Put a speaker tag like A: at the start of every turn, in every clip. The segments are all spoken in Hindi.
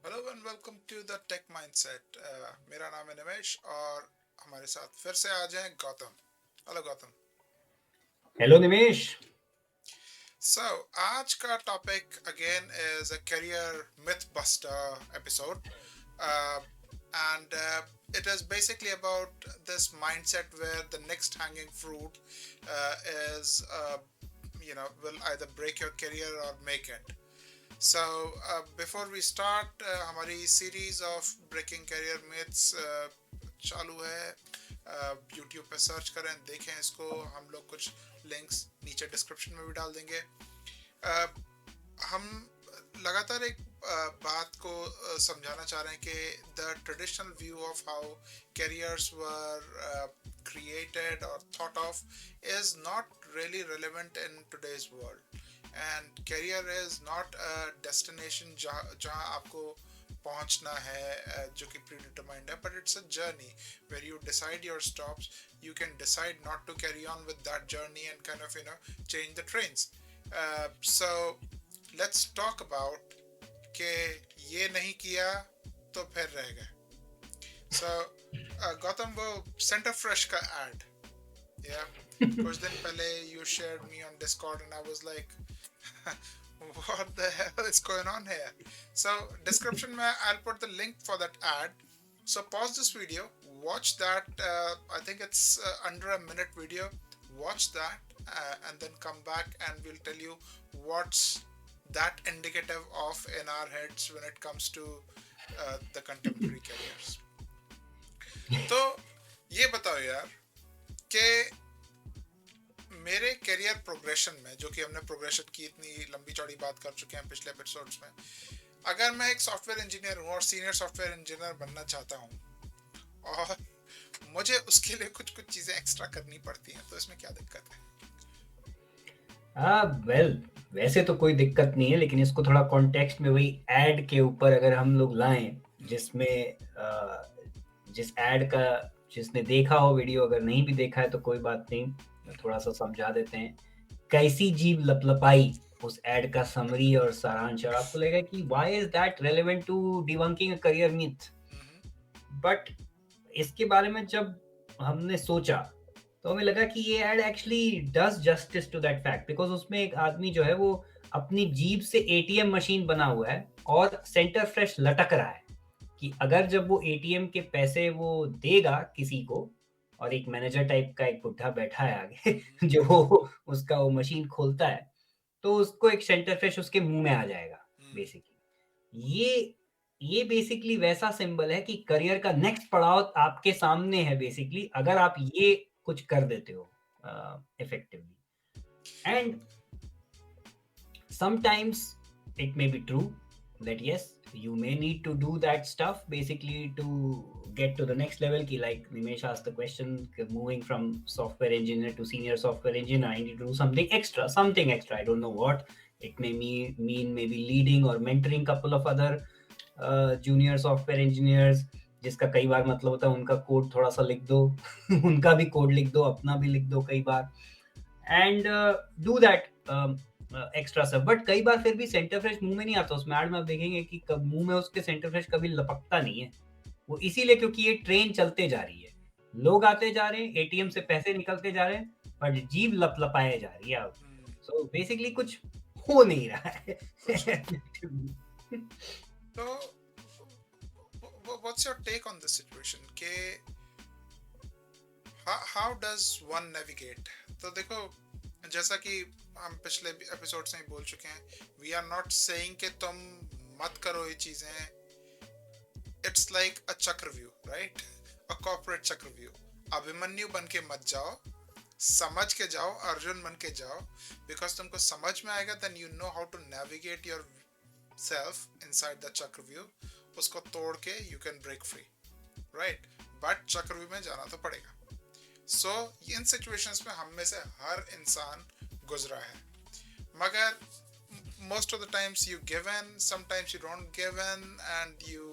A: Hello and welcome to the Tech Mindset. मेरा नाम है निमेश और हमारे साथ फिर से आ जाएं गौतम। हेलो गौतम।
B: हेलो निमेश।
A: सो आज का topic again is a career myth buster episode, and it is basically about this mindset where the next hanging fruit is will either break your career or make it. So, before we start, हमारी series of breaking career myths चालू है। YouTube पे सर्च करें, देखें इसको। हम लोग कुछ लिंक्स नीचे डिस्क्रिप्शन में भी डाल देंगे। uh, हम लगातार एक बात को समझाना चाह रहे हैं कि the traditional view of how carriers were created or thought of is not really relevant in today's world. And career is not a destination जहाँ आपको पहुंचना है जो कि predetermined है, but it's a journey where you decide your stops. You can decide not to carry on with that journey and kind of change the trains. So let's talk about कि ये नहीं किया तो फिर रह गए. So गौतम, वो सेंटर फ्रेश का एड, या कुछ दिन पहले you shared me on Discord and I was like what the hell is going on here? So description में I'll put the link for that ad. So pause this video, watch that. I think it's under a minute video. Watch that and then come back and we'll tell you what's that indicative of in our heads when it comes to the contemporary careers. तो ये बताओ यार कि मेरे करियर प्रोग्रेशन में, जो कि हमने प्रोग्रेशन की इतनी लंबी चौड़ी बात कर चुके हैं पिछले एपिसोड्स में, अगर मैं एक सॉफ्टवेयर इंजीनियर हूँ और सीनियर सॉफ्टवेयर इंजीनियर बनना चाहता हूँ और मुझे उसके लिए कुछ कुछ चीज़ें एक्स्ट्रा करनी पड़ती हैं, तो इसमें क्या दिक्कत है?
B: हाँ वेल, वैसे तो कोई दिक्कत नहीं है, लेकिन इसको थोड़ा कॉन्टेक्स्ट में वही एड के ऊपर अगर हम लोग लाएं, जिसमें जिस एड का जिसने देखा हो वीडियो, अगर नहीं भी देखा है तो कोई बात नहीं, थोड़ा सा समझा देते हैं। कैसी जीभ लपलपाई, उस एड का समरी और सारांश, और आपको लगेगा कि why is that relevant to debunking a career myth. But इसके बारे में जब हमने सोचा तो हमें लगा कि ये ad actually does justice to that fact, because उसमें एक आदमी जो है वो अपनी जीभ से एटीएम मशीन बना हुआ है और सेंटर फ्रेश लटक रहा है कि अगर जब वो एटीएम के पैसे वो देगा किसी को, और एक मैनेजर टाइप का एक बुढ़ा बैठा है आगे जो उसका वो मशीन खोलता है, तो उसको एक सेंटर फ्रेश उसके मुंह में आ जाएगा बेसिकली। ये बेसिकली वैसा सिंबल है कि करियर का नेक्स्ट पड़ाव आपके सामने है बेसिकली, अगर आप ये कुछ कर देते हो effectively. And sometimes it may be true that yes, you may need to do that stuff basically to get to the next level ki, like Nimesh asked the question, moving from software engineer to senior software engineer, I need to do something extra, I don't know what it may mean maybe leading or mentoring couple of other junior software engineers, जिसका कई बार मतलब होता है उनका कोड थोड़ा सा लिख दो उनका भी कोड लिख दो, अपना भी लिख दो कई बार, एंड डू दैट एक्स्ट्रा सब। बट कई बार फिर भी सेंटर फ्रेश मुंह में नहीं आता। उसमें एड में आप देखेंगे कि मुंह में उसके सेंटर फ्रेश कभी लपकता नहीं है। वो इसीलिए क्योंकि ये ट्रेन चलते जा रही है, लोग आते जा रहे हैं, एटीएम से पैसे निकलते जा रहे हैं, बट जीभ लपलपाए जा रही है अब। सो बेसिकली कुछ हो नहीं रहा
A: कुछ नहीं।
B: है
A: तो what's your take on this situation के how does one navigate? तो देखो, जैसा कि हम पिछले एपिसोड में ही बोल चुके हैं, वी आर नॉट सेइंग कि तुम मत करो ये चीजें। इट्स लाइक अ चक्रव्यूह, राइट? अ कॉर्पोरेट चक्रव्यूह। अभिमन्यु बन के मत जाओ, समझ के जाओ, अर्जुन बन के जाओ। बिकॉज तुमको समझ में आएगा, then you know how to navigate yourself inside the चक्रव्यूह। उसको तोड़ के you can break free, right? But चक्रव्यूह में जाना तो पड़ेगा। सो इन सिचुएशंस में हम में से हर इंसान गुजरा है, मगर most of the times you give in, sometimes you don't give in, and you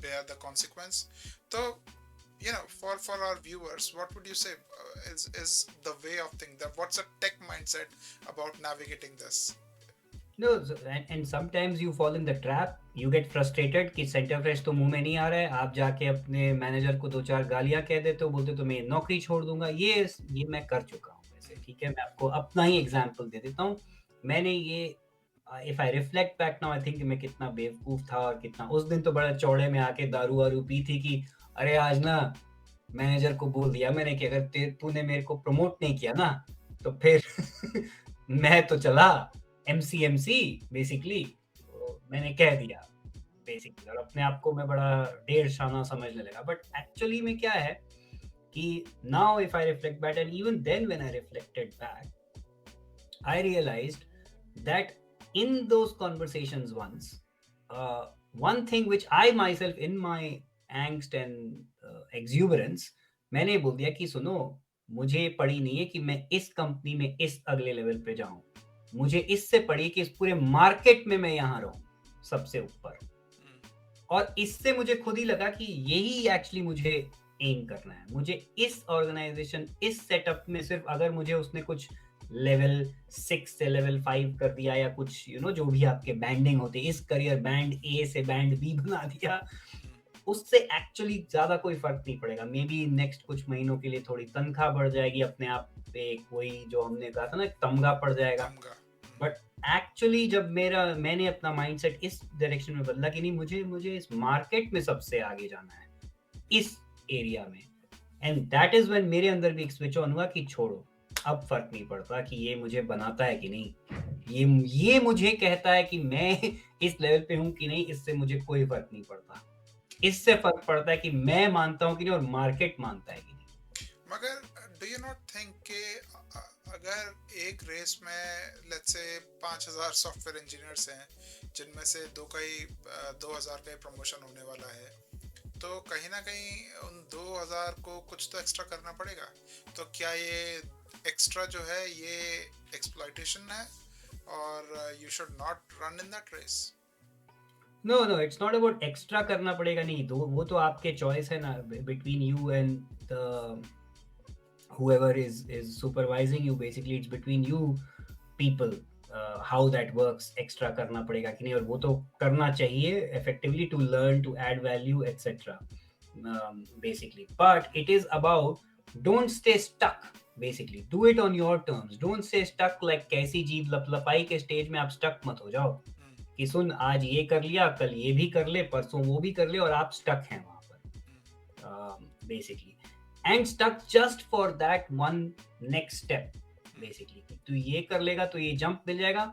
A: bear the consequence. So for our viewers, what would you say is the way of thinking, that what's a tech mindset about navigating this?
B: No, and sometimes you fall in the trap. You get frustrated कि सेंटर फ्रेश तो मुंह में नहीं आ रहा है, आप जाके अपने मैनेजर को दो चार गालियां कह देते हो, बोलते तो मैं नौकरी छोड़ दूंगा। ये मैं कर चुका हूँ वैसे। ठीक है, मैं आपको अपना ही एग्जांपल दे देता हूँ। मैंने ये if I reflect back now, I think मैं कितना बेवकूफ था, और कितना उस दिन तो बड़ा चौड़े में आके दारू वारू पी थी कि अरे आज ना मैनेजर को बोल दिया मैंने कि अगर तूने मेरे को प्रमोट नहीं किया ना तो फिर मैं तो चला एमसी बेसिकली। तो मैंने कह दिया बेसिकली, और अपने आप को मैं बड़ा ढेर शाना समझने लगा। बट एक्चुअली में क्या है कि now if I reflect back, and even then when I reflected back, I realized that in those conversations once, one thing which I myself, in my angst and exuberance, मैंने बोल दिया कि सुनो, मुझे पड़ी नहीं है कि मैं इस कंपनी में इस अगले लेवल पे जाऊं। मुझे इससे पड़ी कि इस पूरे मार्केट में मैं यहाँ रहूं सबसे ऊपर। और इससे मुझे खुद ही लगा कि यही एक्चुअली मुझे एम करना है। मुझे इस ऑर्गेनाइजेशन, इस सेटअप में सिर्फ अगर मुझे उसने कुछ लेवल 6 से लेवल 5 कर दिया, या कुछ जो भी आपके बैंडिंग होते हैं, इस करियर बैंड ए से बैंड बी बना दिया, उससे एक्चुअली ज्यादा कोई फर्क नहीं पड़ेगा। मे बी नेक्स्ट कुछ महीनों के लिए थोड़ी तनख्वाह बढ़ जाएगी, अपने आप पे वही जो हमने कहा था ना, तमगा पड़ जाएगा।
A: तमगा।
B: बट एक्चुअली जब मैंने अपना माइंडसेट इस डायरेक्शन में बदला कि नहीं, मुझे मुझे इस मार्केट में सबसे आगे जाना है, इस एरिया में, एंड दैट इज व्हेन मेरे अंदर भी एक स्विच ऑन हुआ कि छोड़ो, अब फर्क नहीं पड़ता कि ये मुझे बनाता है कि नहीं, ये मुझे कहता है कि मैं इस लेवल पे हूँ कि नहीं, इससे मुझे कोई फर्क नहीं पड़ता। इससे फर्क पड़ता है कि मैं मानता हूँ कि नहीं और मार्केट मानता है कि नहीं।
A: मगर डू यू नॉट थिंक कि अगर एक रेस में लेट्स से 5,000 सॉफ्टवेयर इंजीनियर्स हैं, जिनमें से 2,000 का ही प्रमोशन होने वाला है, तो कहीं ना कहीं उन 2,000 को कुछ तो एक्स्ट्रा करना पड़ेगा। तो क्या ये एक्स्ट्रा जो है ये एक्सप्लॉइटेशन है, और you should not run in that race?
B: No no, it's not about extra करना पड़ेगा, नहीं, दो वो तो आपके चॉइस है ना, between you and the whoever is supervising you. Basically it's between you people, how that works, extra करना पड़ेगा कि नहीं, और वो तो करना चाहिए effectively to learn, to add value, etc. Basically, but it is about, don't stay stuck. Basically do it on your terms, don't stay stuck like कैसी जीभ लपलपाई के स्टेज में आप स्टक मत हो जाओ कि सुन आज ये कर लिया, कल ये भी कर ले, परसों वो भी कर ले, और आप स्टक हैं वहां पर basically, and stuck just for that one next step. Basically तू ये कर लेगा तो ये जंप मिल जाएगा।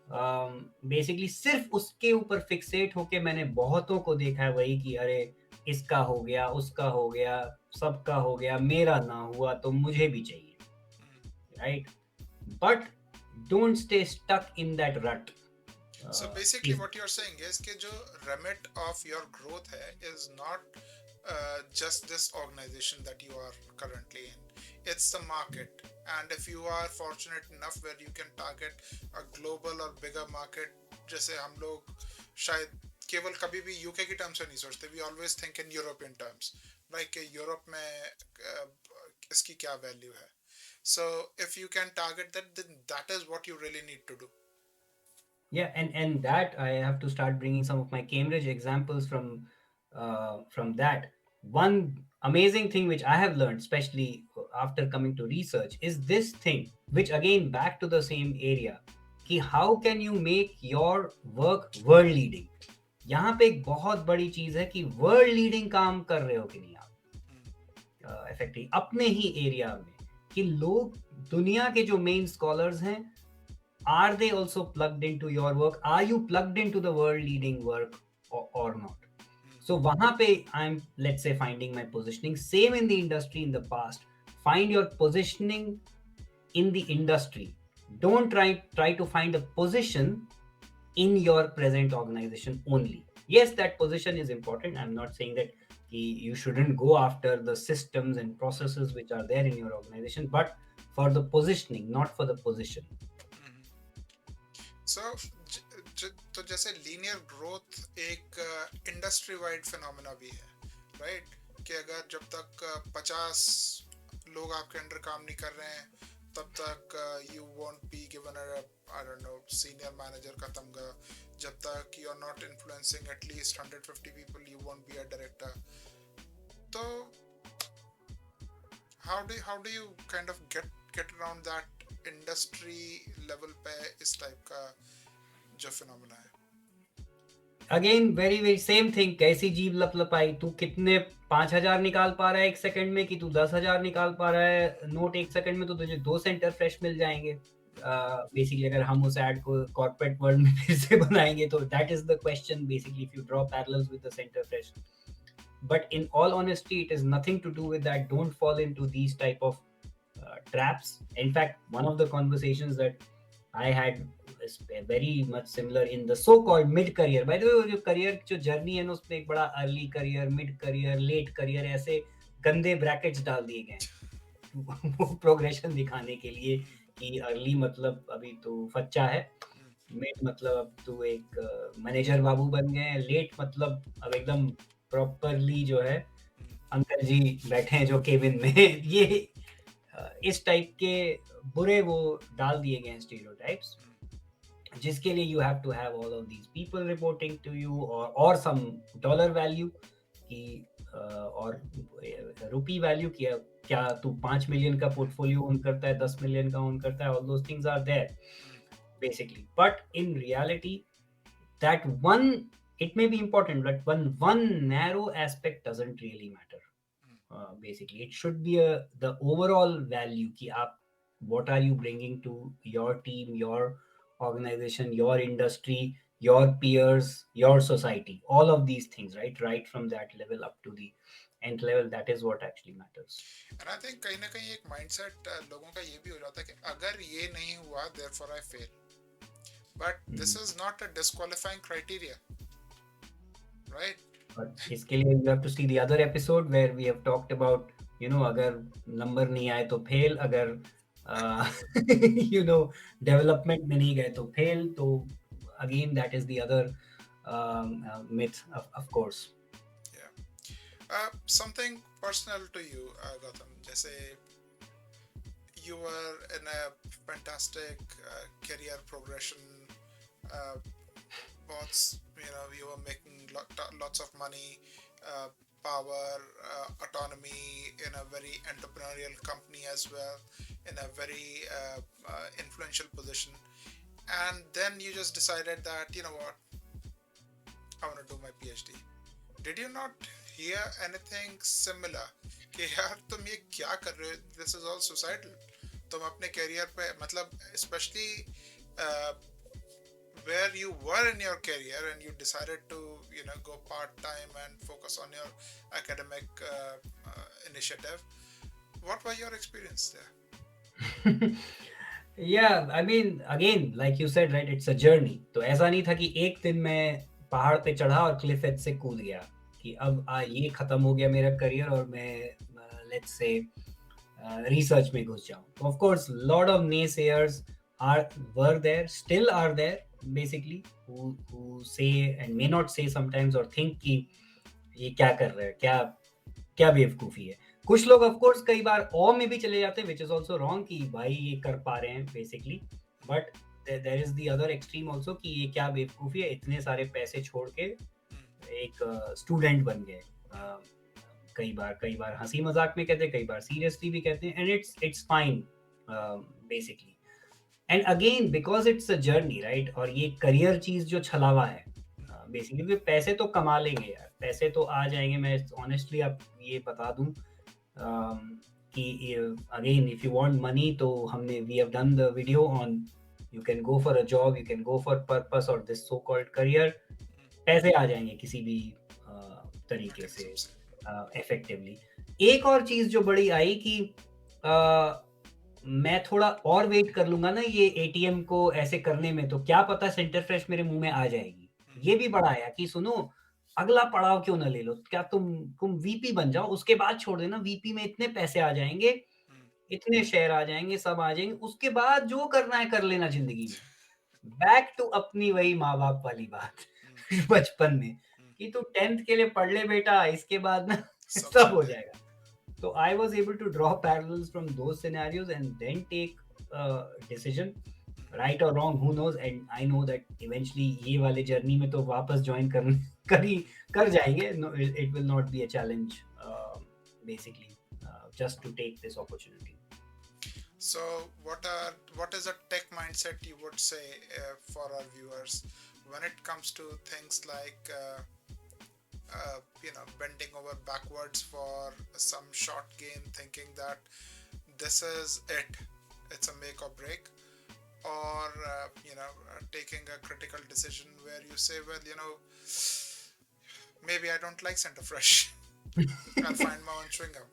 B: बेसिकली सिर्फ उसके ऊपर फिक्सेट होके मैंने बहुतों को देखा है वही कि अरे इसका हो गया, उसका हो गया, सबका हो गया, मेरा ना हुआ तो मुझे भी चाहिए, right? But don't stay stuck in that rut.
A: So basically what you're saying is कि जो remit of your growth है is not just this organization that you are currently in. It's the market, and if you are fortunate enough where you can target a global or bigger market, जैसे हम लोग शायद केवल कभी भी यूके की टर्म्स में नहीं सोचते, we always think in European terms, like Europe में इसकी क्या वैल्यू है। So if you can target that, then that is what you really need to do.
B: Yeah, and that I have to start bringing some of my Cambridge examples from that. One amazing thing which I have learned, especially after coming to research, is this thing, which again back to the same area, कि how can you make your work world leading? यहाँ पे एक बहुत बड़ी चीज है कि वर्ल्ड लीडिंग काम कर रहे हो कि नहीं आप इफेक्टिव अपने ही एरिया में, कि लोग दुनिया के जो मेन स्कॉलर्स हैं, are they also plugged into your work? Are you plugged into the world leading work, or not? So wahan pe I'm, let's say, finding my positioning. Same in the industry in the past. Find your positioning in the industry. Don't try to find a position in your present organization only. Yes, that position is important. I'm not saying that you shouldn't go after the systems and processes which are there in your organization, but for the positioning, not for the position.
A: सो तो जैसे लीनियर ग्रोथ एक इंडस्ट्री वाइड फिनोमेना भी है, राइट? कि अगर जब तक 50 लोग आपके अंडर काम नहीं कर रहे हैं, तब तक you won't be given a, I don't know, senior manager का तमगा. जब तक you are not influencing at least 150 people, you won't be a director. तो how do you kind of get around that industry level पे इस type का जो phenomena है?
B: Again very very same thing, कैसी जीभ लपलपाई, तू कितने 5,000 निकाल पा रहा है एक सेकंड में, कि तू 10,000 निकाल पा रहा है नोट एक सेकंड में, तो तुझे 2 सेंटर फ्रेश मिल जाएंगे. बेसिकली अगर हम उस एड को कॉर्पोरेट वर्ल्ड में फिर से बनाएंगे, तो that is the question basically, if you draw parallels with the centre fresh. But in all honesty, it is nothing to do with that. Don't fall into these type of traps. In fact, one of the conversations that I had is very much similar in the so-called mid-career. By the way, जो career जो journey है ना, उसमें एक बड़ा early career, mid-career, late career, ऐसे गंदे brackets डाल दिए गए हैं वो progression दिखाने के लिए, कि early मतलब अभी तो फच्चा है, mid मतलब अब तो एक मैनेजर बाबू बन गए हैं, late मतलब अब एकदम प्रॉपरली जो है अंकल जी बैठे हैं जो केबिन में ये इस टाइप के बुरे वो डाल दिए गए हैं स्टीरियोटाइप्स, जिसके लिए you have to have all of these people reporting to you, और सम डॉलर वैल्यू की, और रुपी वैल्यू की, क्या तू 5 मिलियन का पोर्टफोलियो ओन करता है, 10 मिलियन का ओन करता है, all those things are there basically. But in reality, that one, it may be important, but one narrow aspect doesn't really matter. Basically, it should be the overall value ki aap, what are you bringing to your team, your organization, your industry, your peers, your society, all of these things, right from that level up to the end level, that is what actually matters.
A: And I think कहीं ना कहीं एक mindset लोगों का ये भी हो जाता है कि अगर ये नहीं हुआ therefore I fail. But this is not a disqualifying criteria, right?
B: But इसके लिए you have to see the other episode where we have talked about, अगर नंबर नहीं आए तो फेल, अगर डेवलपमेंट में नहीं गए तो फेल, तो again that is the other myth, of course.
A: Yeah. Something personal to you, Gautam. जैसे you were in a fantastic career progression. You were making lots of money, power, autonomy in a very entrepreneurial company as well, in a very influential position. And then you just decided that, you know what, I want to do my PhD. Did you not hear anything similar? कि यार तुम ये क्या कर रहे हो? This is all suicidal. तुम अपने career पे मतलब especially where you were in your career and you decided to go part time and focus on your academic initiative. What was your experience there?
B: Yeah, I mean, again, like you said, right, it's a journey. तो ऐसा नहीं था कि एक दिन मैं पहाड़ पे चढ़ा और क्लिफ एज से कूद गया, कि अब ये खत्म हो गया मेरा करियर और मैं लेट्स से रिसर्च में घुस जाऊं. Of course lot of naysayers were there, still are there, basically, who say and may not say sometimes, or think कि ये क्या कर रहे हैं, क्या बेवकूफ़ी है. कुछ लोग ऑफ कोर्स कई बार ऑ में भी चले जाते हैं, विच इज ऑल्सो रॉन्ग, कि भाई ये कर पा रहे हैं basically, but there is the other extreme also, कि ये क्या बेवकूफ़ी है, इतने सारे पैसे छोड़ के एक स्टूडेंट बन गए. कई बार हंसी मजाक में कहते हैं, कई बार सीरियसली भी कहते हैं, and it's fine basically. And again because it's a journey, right, और ये करियर चीज जो छलावा है बेसिकली, पैसे तो कमा लेंगे यार, पैसे तो आ जाएंगे. मैं ऑनेस्टली आप ये बता दूं कि again if you want money, तो हमने we have done the video on you can go for a job, you can go for purpose और दिस सो कॉल्ड करियर. पैसे आ जाएंगे किसी भी तरीके से इफेक्टिवली. एक और चीज जो बड़ी आई कि मैं थोड़ा और वेट कर लूंगा ना ये एटीएम को ऐसे करने में, तो क्या पता सेंटर फ्रेश मेरे मुंह में आ जाएगी. ये भी बड़ा आया कि सुनो, अगला पड़ाव क्यों ना ले लो, क्या तुम वीपी बन जाओ, उसके बाद छोड़ देना, वीपी में इतने पैसे आ जाएंगे, इतने शेयर आ जाएंगे, सब आ जाएंगे, उसके बाद जो करना है कर लेना जिंदगी में. बैक टू अपनी वही माँ बाप वाली बात बचपन में, कि तू 10th के लिए पढ़ ले बेटा, इसके बाद ना सब हो जाएगा. So I was able to draw parallels from those scenarios and then take a decision, right or wrong, who knows. And I know that eventually ये वाले journey में तो वापस join कर जाएंगे. No, it will not be a challenge, basically, just to take this opportunity.
A: So, what is a tech mindset you would say for our viewers when it comes to things like bending over backwards for some short gain, thinking that this is it, it's a make or break, or taking a critical decision where you say, well, maybe I don't like Center Fresh. I'll find my own chewing gum.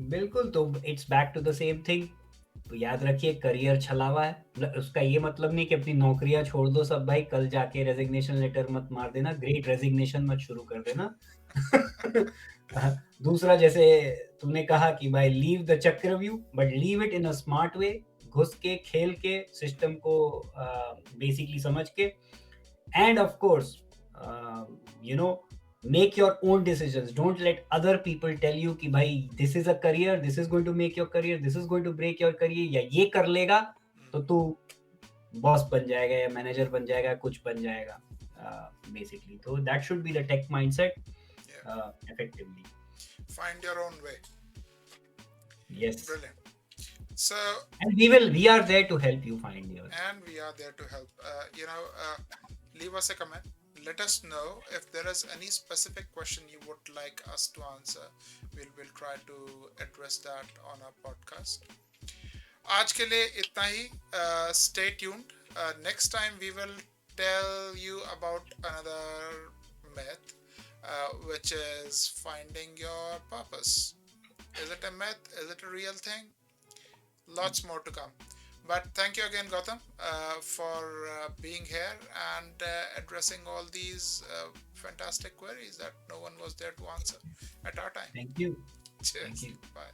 B: बिल्कुल. तो it's back to the same thing. तो याद रखिए, करियर छलावा है. उसका ये मतलब नहीं कि अपनी नौकरियां छोड़ दो सब भाई, कल जाके रेजिग्नेशन लेटर मत मार देना, ग्रेट रेजिग्नेशन मत शुरू कर देना. दूसरा, जैसे तुमने कहा कि भाई लीव द चक्रव्यूह, but leave it in a smart way. घुस के, खेल के, सिस्टम को बेसिकली समझ के. End of course, you know, make your own decisions. Don't let other people tell you कि भाई this is a career, this is going to make your career, this is going to break your career, या ये कर लेगा तो तू बॉस बन जाएगा या मैनेजर बन जाएगा, कुछ बन जाएगा, basically. So that should be the tech mindset,
A: Yeah.
B: effectively.
A: Find your own way.
B: Yes.
A: Brilliant. So,
B: And we are there to help you find yours.
A: and we are there to help. Leave us a comment. Let us know if there is any specific question you would like us to answer. We'll try to address that on our podcast. आज के लिए इतना ही. Stay tuned. Next time we will tell you about another myth, which is finding your purpose. Is it a myth? Is it a real thing? Lots more to come. But thank you again, Gautam, for being here and addressing all these fantastic queries that no one was there to answer at our time.
B: Thank you.
A: Cheers.
B: Thank you.
A: Bye.